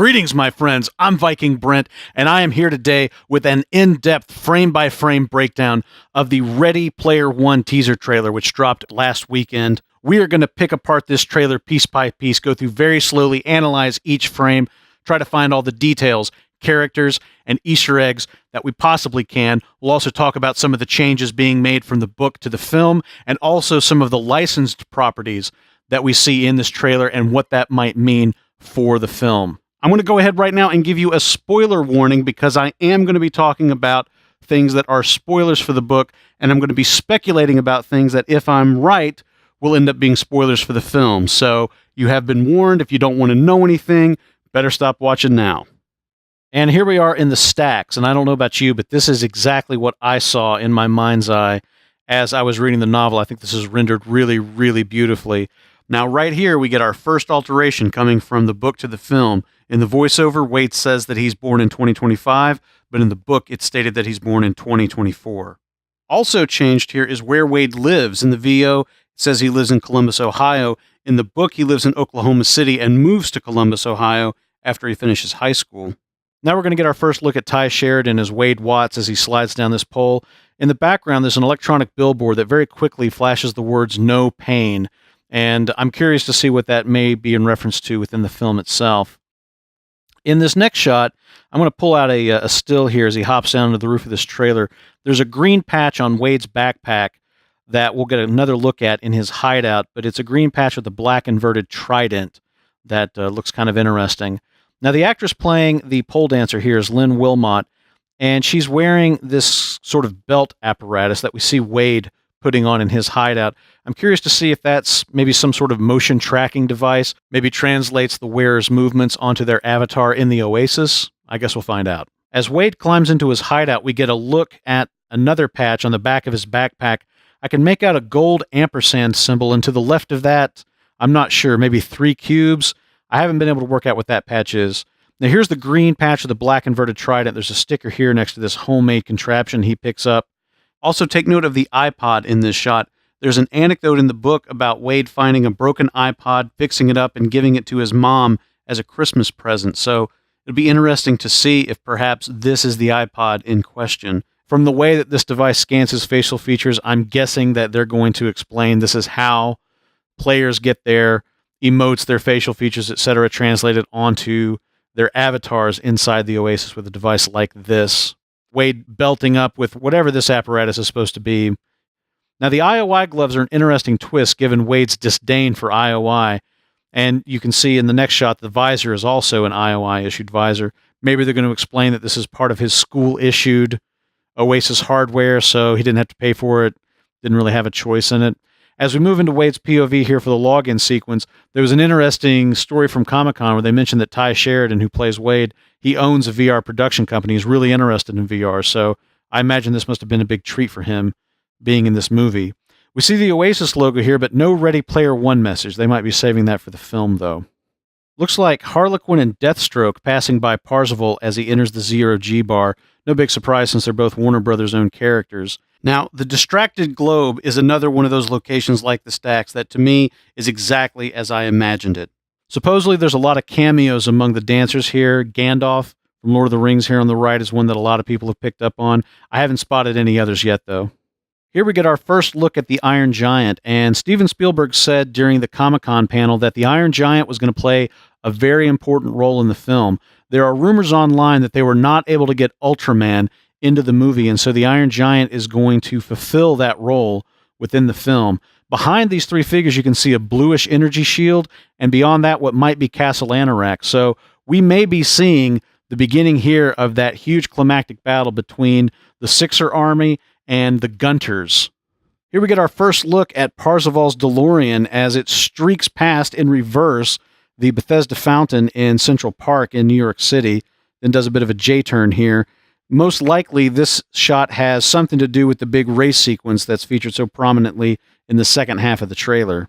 Greetings, my friends. I'm Viking Brent, and I am here today with an in-depth, frame-by-frame breakdown of the Ready Player One teaser trailer, which dropped last weekend. We are going to pick apart this trailer piece by piece, go through very slowly, analyze each frame, try to find all the details, characters, and Easter eggs that we possibly can. We'll also talk about some of the changes being made from the book to the film, and also some of the licensed properties that we see in this trailer and what that might mean for the film. I'm going to go ahead right now and give you a spoiler warning because I am going to be talking about things that are spoilers for the book, and I'm going to be speculating about things that, if I'm right, will end up being spoilers for the film. So you have been warned. If you don't want to know anything, better stop watching now. And here we are in the stacks, and I don't know about you, but this is exactly what I saw in my mind's eye as I was reading the novel. I think this is rendered really, really beautifully. Now, right here, we get our first alteration coming from the book to the film. In the voiceover, Wade says that he's born in 2025, but in the book, it's stated that he's born in 2024. Also changed here is where Wade lives. In the VO, it says he lives in Columbus, Ohio. In the book, he lives in Oklahoma City and moves to Columbus, Ohio after he finishes high school. Now we're going to get our first look at Ty Sheridan as Wade Watts as he slides down this pole. In the background, there's an electronic billboard that very quickly flashes the words "No Pain," and I'm curious to see what that may be in reference to within the film itself. In this next shot, I'm going to pull out a still here as he hops down to the roof of this trailer. There's a green patch on Wade's backpack that we'll get another look at in his hideout, but it's a green patch with a black inverted trident that looks kind of interesting. Now, the actress playing the pole dancer here is Lynn Wilmot, and she's wearing this sort of belt apparatus that we see Wade putting on in his hideout. I'm curious to see if that's maybe some sort of motion tracking device, maybe translates the wearer's movements onto their avatar in the Oasis. I guess we'll find out. As Wade climbs into his hideout, we get a look at another patch on the back of his backpack. I can make out a gold ampersand symbol, and to the left of that, I'm not sure, maybe 3 cubes. I haven't been able to work out what that patch is. Now, here's the green patch with the black inverted trident. There's a sticker here next to this homemade contraption he picks up. Also, take note of the iPod in this shot. There's an anecdote in the book about Wade finding a broken iPod, fixing it up, and giving it to his mom as a Christmas present. So it'll be interesting to see if perhaps this is the iPod in question. From the way that this device scans his facial features, I'm guessing that they're going to explain this is how players get their emotes, their facial features, etc., translated onto their avatars inside the Oasis with a device like this. Wade belting up with whatever this apparatus is supposed to be. Now, the IOI gloves are an interesting twist given Wade's disdain for IOI, and you can see in the next shot the visor is also an IOI-issued visor. Maybe they're going to explain that this is part of his school-issued Oasis hardware, so he didn't have to pay for it, didn't really have a choice in it. As we move into Wade's POV here for the login sequence, there was an interesting story from Comic-Con where they mentioned that Ty Sheridan, who plays Wade, he owns a VR production company. He's really interested in VR, so I imagine this must have been a big treat for him being in this movie. We see the Oasis logo here, but no Ready Player One message. They might be saving that for the film, though. Looks like Harlequin and Deathstroke passing by Parzival as he enters the Zero-G bar. No big surprise since they're both Warner Brothers' own characters. Now, the Distracted Globe is another one of those locations like the stacks that, to me, is exactly as I imagined it. Supposedly, there's a lot of cameos among the dancers here. Gandalf from Lord of the Rings here on the right is one that a lot of people have picked up on. I haven't spotted any others yet, though. Here we get our first look at the Iron Giant, and Steven Spielberg said during the Comic-Con panel that the Iron Giant was going to play a very important role in the film. There are rumors online that they were not able to get Ultraman into the movie, and so the Iron Giant is going to fulfill that role within the film. Behind these 3 figures, you can see a bluish energy shield, and beyond that, what might be Castle Anorak. So we may be seeing the beginning here of that huge climactic battle between the Sixer army and the Gunters. Here we get our first look at Parzival's DeLorean as it streaks past in reverse the Bethesda Fountain in Central Park in New York City, then does a bit of a J-turn here. Most likely, this shot has something to do with the big race sequence that's featured so prominently in the second half of the trailer.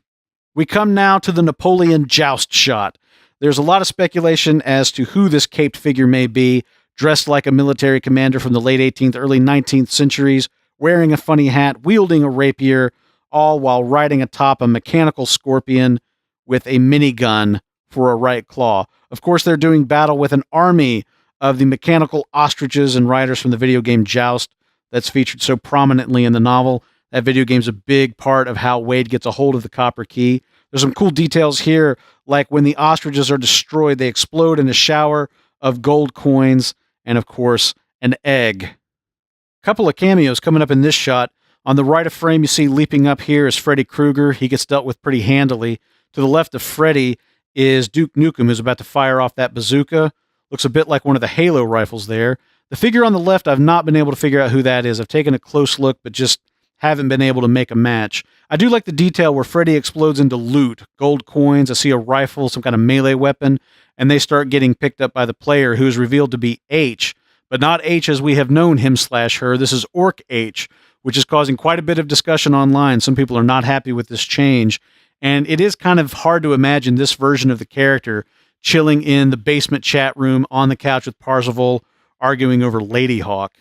We come now to the Napoleon Joust shot. There's a lot of speculation as to who this caped figure may be, dressed like a military commander from the late 18th, early 19th centuries, wearing a funny hat, wielding a rapier, all while riding atop a mechanical scorpion with a minigun for a right claw. Of course, they're doing battle with an army of the mechanical ostriches and riders from the video game Joust that's featured so prominently in the novel. That video game's a big part of how Wade gets a hold of the copper key. There's some cool details here, like when the ostriches are destroyed, they explode in a shower of gold coins and, of course, an egg. A couple of cameos coming up in this shot. On the right of frame, you see leaping up here is Freddy Krueger. He gets dealt with pretty handily. To the left of Freddy is Duke Nukem, who's about to fire off that bazooka. Looks a bit like one of the Halo rifles there. The figure on the left, I've not been able to figure out who that is. I've taken a close look, but just haven't been able to make a match. I do like the detail where Freddy explodes into loot, gold coins. I see a rifle, some kind of melee weapon, and they start getting picked up by the player, who is revealed to be H, but not H as we have known him/her. This is Orc H, which is causing quite a bit of discussion online. Some people are not happy with this change, and it is kind of hard to imagine this version of the character chilling in the basement chat room on the couch with Parzival, arguing over Lady Hawk.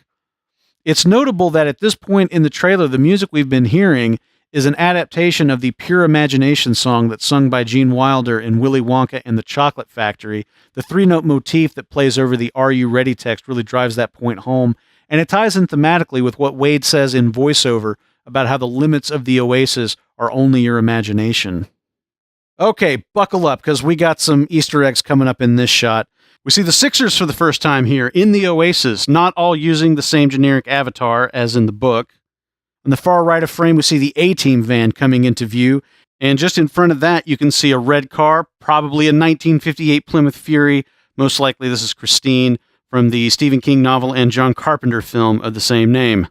It's notable that at this point in the trailer, the music we've been hearing is an adaptation of the Pure Imagination song that's sung by Gene Wilder in Willy Wonka and the Chocolate Factory. The three-note motif that plays over the "Are You Ready" text really drives that point home, and it ties in thematically with what Wade says in voiceover about how the limits of the Oasis are only your imagination. Okay, buckle up, because we got some Easter eggs coming up in this shot. We see the Sixers for the first time here in the Oasis, not all using the same generic avatar as in the book. On the far right of frame, we see the A-Team van coming into view, and just in front of that, you can see a red car, probably a 1958 Plymouth Fury. Most likely this is Christine from the Stephen King novel and John Carpenter film of the same name.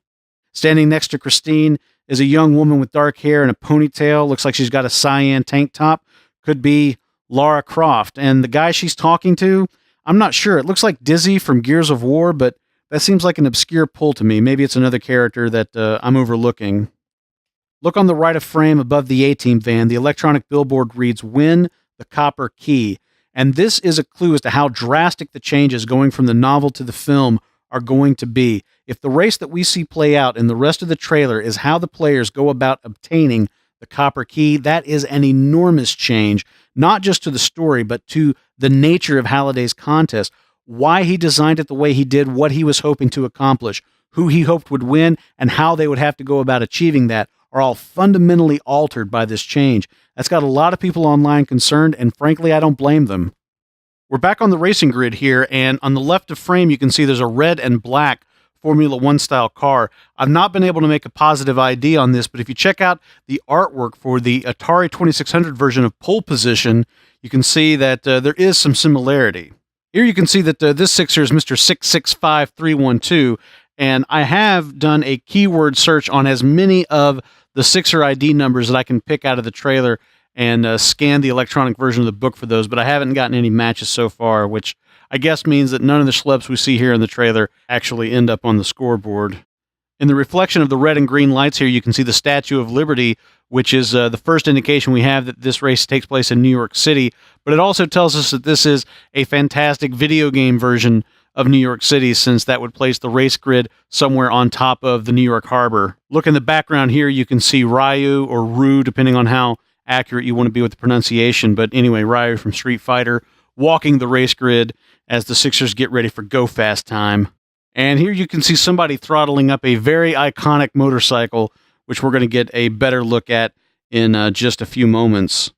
Standing next to Christine is a young woman with dark hair and a ponytail. Looks like she's got a cyan tank top. Could be Lara Croft. And the guy she's talking to, I'm not sure. It looks like Dizzy from Gears of War, but that seems like an obscure pull to me. Maybe it's another character that I'm overlooking. Look on the right of frame above the A-Team van. The electronic billboard reads, "Win the Copper Key." And this is a clue as to how drastic the changes going from the novel to the film are going to be. If the race that we see play out in the rest of the trailer is how the players go about obtaining the Copper Key, that is an enormous change, not just to the story, but to the nature of Halliday's contest, why he designed it the way he did, what he was hoping to accomplish, who he hoped would win, and how they would have to go about achieving that are all fundamentally altered by this change. That's got a lot of people online concerned, and frankly, I don't blame them. We're back on the racing grid here, and on the left of frame, you can see there's a red and black Formula One style car. I've not been able to make a positive ID on this, but if you check out the artwork for the Atari 2600 version of Pole Position, you can see that there is some similarity. Here you can see that this Sixer is Mr. 665312, and I have done a keyword search on as many of the Sixer ID numbers that I can pick out of the trailer and scan the electronic version of the book for those, but I haven't gotten any matches so far, which I guess means that none of the schleps we see here in the trailer actually end up on the scoreboard. In the reflection of the red and green lights here, you can see the Statue of Liberty, which is the first indication we have that this race takes place in New York City, but it also tells us that this is a fantastic video game version of New York City, since that would place the race grid somewhere on top of the New York Harbor. Look in the background here, you can see Ryu, or Ryu, depending on how accurate you want to be with the pronunciation, but anyway, Ryu from Street Fighter, walking the race grid as the Sixers get ready for go fast time. And here you can see somebody throttling up a very iconic motorcycle, which we're going to get a better look at in just a few moments.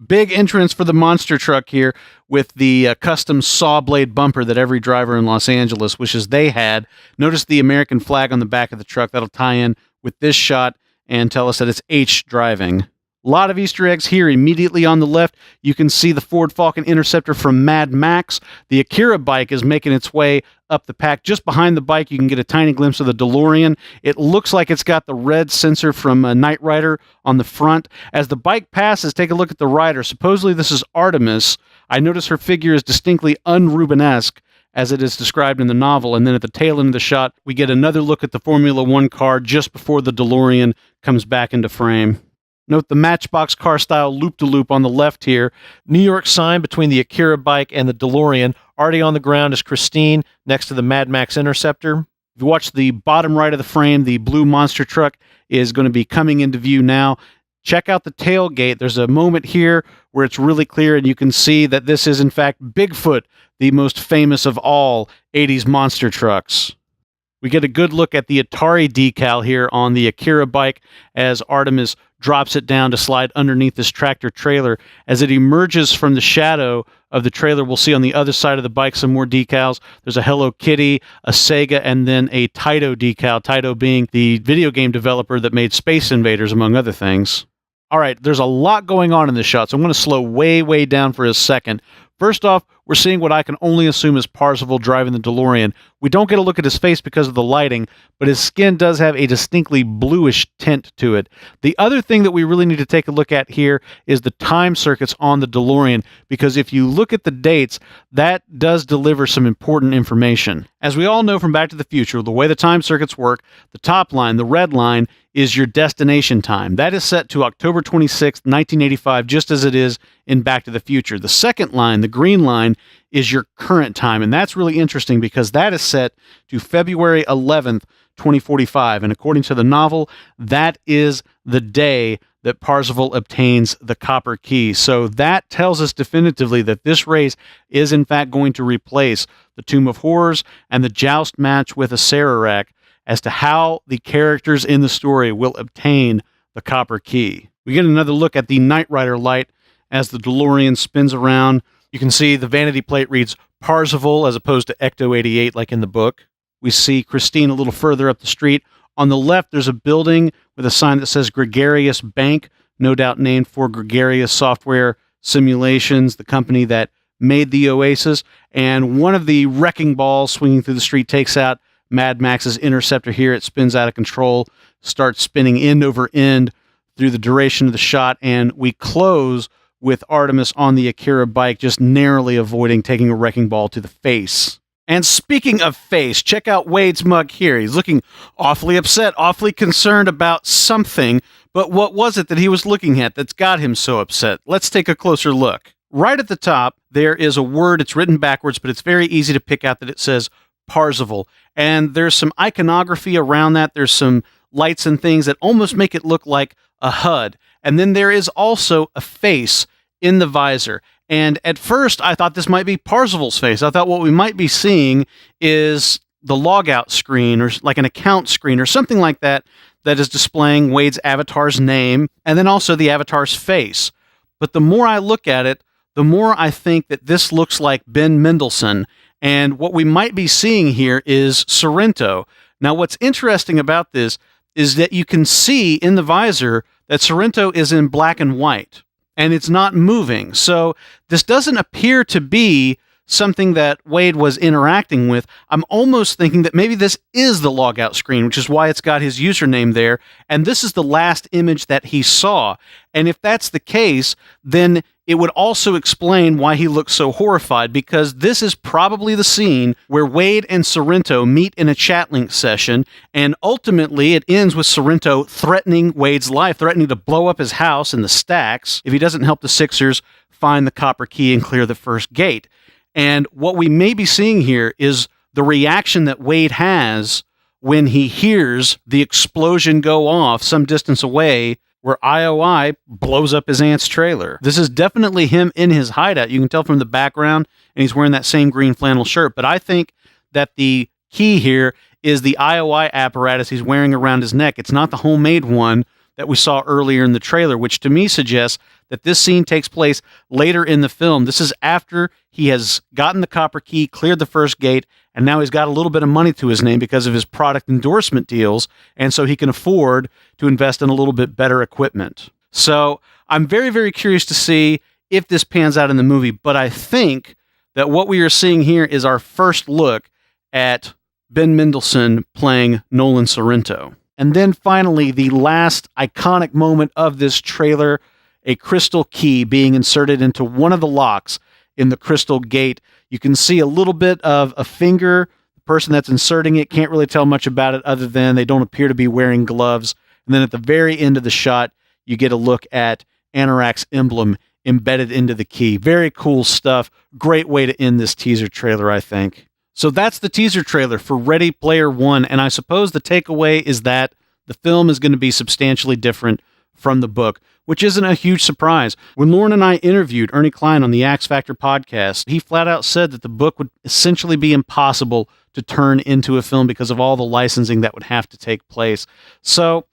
Big entrance for the monster truck here with the custom saw blade bumper that every driver in Los Angeles wishes they had. Notice the American flag on the back of the truck. That'll tie in with this shot and tell us that it's H driving. A lot of Easter eggs here. Immediately on the left, you can see the Ford Falcon Interceptor from Mad Max. The Akira bike is making its way up the pack. Just behind the bike, you can get a tiny glimpse of the DeLorean. It looks like it's got the red sensor from Knight Rider on the front. As the bike passes, take a look at the rider. Supposedly this is Artemis. I notice her figure is distinctly un-Rubenesque, as it is described in the novel. And then at the tail end of the shot, we get another look at the Formula One car just before the DeLorean comes back into frame. Note the Matchbox car style loop-to-loop on the left here. New York sign between the Akira bike and the DeLorean. Already on the ground is Christine next to the Mad Max Interceptor. If you watch the bottom right of the frame, the blue monster truck is going to be coming into view now. Check out the tailgate. There's a moment here where it's really clear, and you can see that this is, in fact, Bigfoot, the most famous of all 80s monster trucks. We get a good look at the Atari decal here on the Akira bike as Artemis drops it down to slide underneath this tractor trailer. As it emerges from the shadow of the trailer, we'll see on the other side of the bike some more decals. There's a Hello Kitty, a Sega, and then a Taito decal, Taito being the video game developer that made Space Invaders, among other things. All right, there's a lot going on in this shot, so I'm going to slow way down for a second. First off, we're seeing what I can only assume is Parzival driving the DeLorean. We don't get a look at his face because of the lighting, but his skin does have a distinctly bluish tint to it. The other thing that we really need to take a look at here is the time circuits on the DeLorean, because if you look at the dates, that does deliver some important information. As we all know from Back to the Future, the way the time circuits work, the top line, the red line, is your destination time. That is set to October 26, 1985, just as it is in Back to the Future. The second line, the green line, is your current time, and that's really interesting because that is set to February 11th, 2045, and according to the novel, that is the day that Parzival obtains the copper key. So that tells us definitively that this race is in fact going to replace the Tomb of Horrors and the Joust match with a Sararak as to how the characters in the story will obtain the copper key. We get another look at the Knight Rider light as the DeLorean spins around. You can see the vanity plate reads Parzival as opposed to Ecto 88 like in the book. We see Christine a little further up the street. On the left, there's a building with a sign that says Gregarious Bank, no doubt named for Gregarious Software Simulations, the company that made the Oasis. And one of the wrecking balls swinging through the street takes out Mad Max's Interceptor here. It spins out of control, starts spinning end over end through the duration of the shot, and we close with Artemis on the Akira bike, just narrowly avoiding taking a wrecking ball to the face. And speaking of face, check out Wade's mug here. He's looking awfully upset, awfully concerned about something, but what was it that he was looking at that's got him so upset? Let's take a closer look. Right at the top, there is a word. It's written backwards, but it's very easy to pick out that it says Parzival. And there's some iconography around that. There's some lights and things that almost make it look like a HUD. And then there is also a face in the visor. And at first, I thought this might be Parzival's face. I thought what we might be seeing is the logout screen or like an account screen or something like that that is displaying Wade's avatar's name and then also the avatar's face. But the more I look at it, the more I think that this looks like Ben Mendelsohn. And what we might be seeing here is Sorento. Now, what's interesting about this is that you can see in the visor that Sorento is in black and white, and it's not moving. So this doesn't appear to be something that Wade was interacting with. I'm almost thinking that maybe this is the logout screen, which is why it's got his username there, and this is the last image that he saw. And if that's the case, then it would also explain why he looks so horrified, because this is probably the scene where Wade and Sorento meet in a chat link session, and ultimately it ends with Sorento threatening Wade's life, threatening to blow up his house in the stacks if he doesn't help the Sixers find the copper key and clear the first gate. And what we may be seeing here is the reaction that Wade has when he hears the explosion go off some distance away where IOI blows up his aunt's trailer. This is definitely him in his hideout. You can tell from the background, and he's wearing that same green flannel shirt. But I think that the key here is the IOI apparatus he's wearing around his neck. It's not the homemade one that we saw earlier in the trailer, which to me suggests that this scene takes place later in the film. This is after he has gotten the copper key, cleared the first gate, and now he's got a little bit of money to his name because of his product endorsement deals, and so he can afford to invest in a little bit better equipment. So I'm very, very curious to see if this pans out in the movie, but I think that what we are seeing here is our first look at Ben Mendelsohn playing Nolan Sorento. And then finally, the last iconic moment of this trailer, a crystal key being inserted into one of the locks in the crystal gate. You can see a little bit of a finger. The person that's inserting it can't really tell much about it other than they don't appear to be wearing gloves. And then at the very end of the shot, you get a look at Anorak's emblem embedded into the key. Very cool stuff. Great way to end this teaser trailer, I think. So that's the teaser trailer for Ready Player One, and I suppose the takeaway is that the film is going to be substantially different from the book, which isn't a huge surprise. When Lauren and I interviewed Ernie Klein on the Axe Factor podcast, he flat out said that the book would essentially be impossible to turn into a film because of all the licensing that would have to take place. So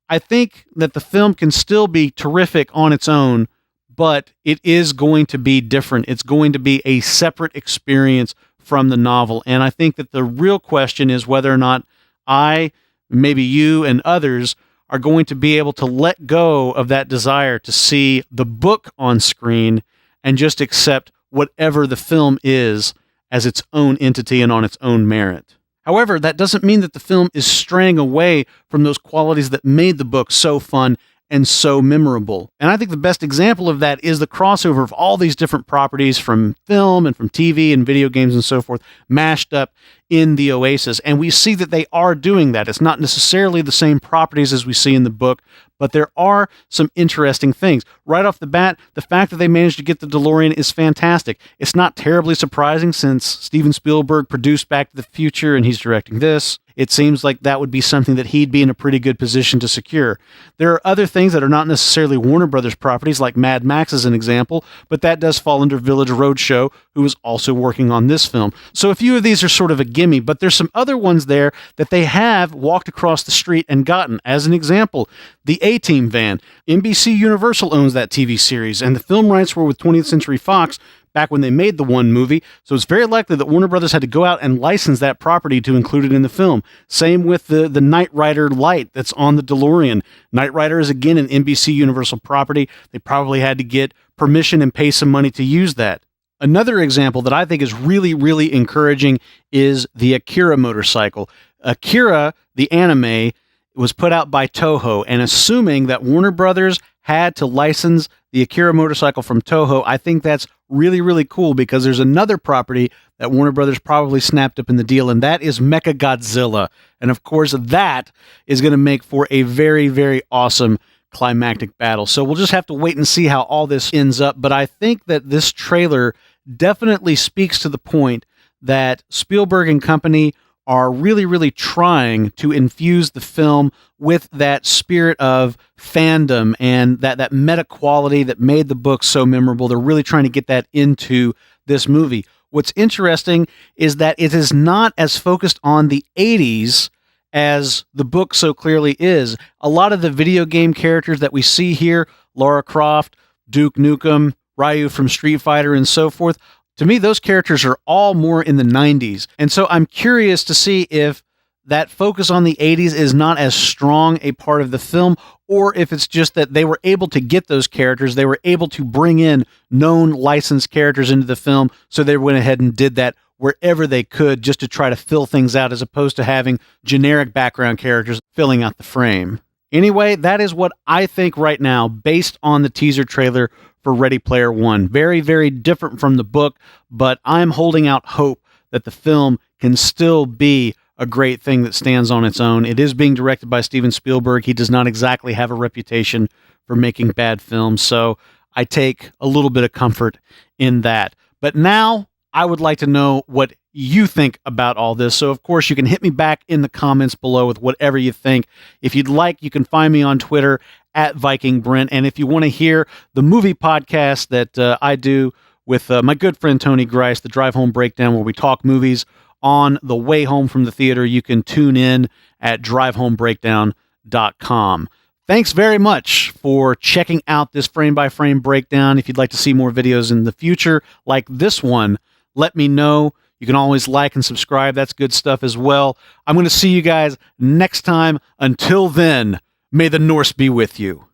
I think that the film can still be terrific on its own, but it is going to be different. It's going to be a separate experience from the novel. And I think that the real question is whether or not I, maybe you and others, are going to be able to let go of that desire to see the book on screen and just accept whatever the film is as its own entity and on its own merit. However, that doesn't mean that the film is straying away from those qualities that made the book so fun and so memorable. And I think the best example of that is the crossover of all these different properties from film and from TV and video games and so forth mashed up in the Oasis. And we see that they are doing that. It's not necessarily the same properties as we see in the book, but there are some interesting things. Right off the bat, the fact that they managed to get the DeLorean is fantastic. It's not terribly surprising since Steven Spielberg produced Back to the Future and he's directing this. It seems like that would be something that he'd be in a pretty good position to secure. There are other things that are not necessarily Warner Brothers properties, like Mad Max as an example, but that does fall under Village Roadshow, who is also working on this film. So a few of these are sort of a gimme, but there's some other ones there that they have walked across the street and gotten. As an example, the A-Team van. NBC Universal owns that TV series, and the film rights were with 20th Century Fox back when they made the one movie, so it's very likely that Warner Brothers had to go out and license that property to include it in the film. Same with the Knight Rider light that's on the DeLorean. Knight Rider is again an NBC Universal property. They probably had to get permission and pay some money to use that. Another example that I think is really, really encouraging is the Akira motorcycle. Akira, the anime, was put out by Toho, and assuming that Warner Brothers had to license the Akira motorcycle from Toho, I think that's really, really cool because there's another property that Warner Brothers probably snapped up in the deal, and that is Mechagodzilla. And of course, that is going to make for a very, very awesome climactic battle. So we'll just have to wait and see how all this ends up. But I think that this trailer definitely speaks to the point that Spielberg and company are really, really trying to infuse the film with that spirit of fandom and that meta quality that made the book so memorable. They're really trying to get that into this movie. What's interesting is that it is not as focused on the 80s as the book so clearly is. A lot of the video game characters that we see here, Lara Croft, Duke Nukem, Ryu from Street Fighter, and so forth, to me, those characters are all more in the 90s. And so I'm curious to see if that focus on the 80s is not as strong a part of the film, or if it's just that they were able to get those characters, they were able to bring in known licensed characters into the film, so they went ahead and did that wherever they could just to try to fill things out as opposed to having generic background characters filling out the frame. Anyway, that is what I think right now based on the teaser trailer for Ready Player One. Very, very different from the book, but I'm holding out hope that the film can still be a great thing that stands on its own. It is being directed by Steven Spielberg. He does not exactly have a reputation for making bad films, so I take a little bit of comfort in that. But now I would like to know what you think about all this. So, of course, you can hit me back in the comments below with whatever you think. If you'd like, you can find me on Twitter at Viking Brent. And if you want to hear the movie podcast that I do with my good friend Tony Grice, the Drive Home Breakdown, where we talk movies on the way home from the theater, you can tune in at drivehomebreakdown.com. Thanks very much for checking out this frame-by-frame breakdown. If you'd like to see more videos in the future like this one, let me know. You can always like and subscribe. That's good stuff as well. I'm going to see you guys next time. Until then, may the Norse be with you.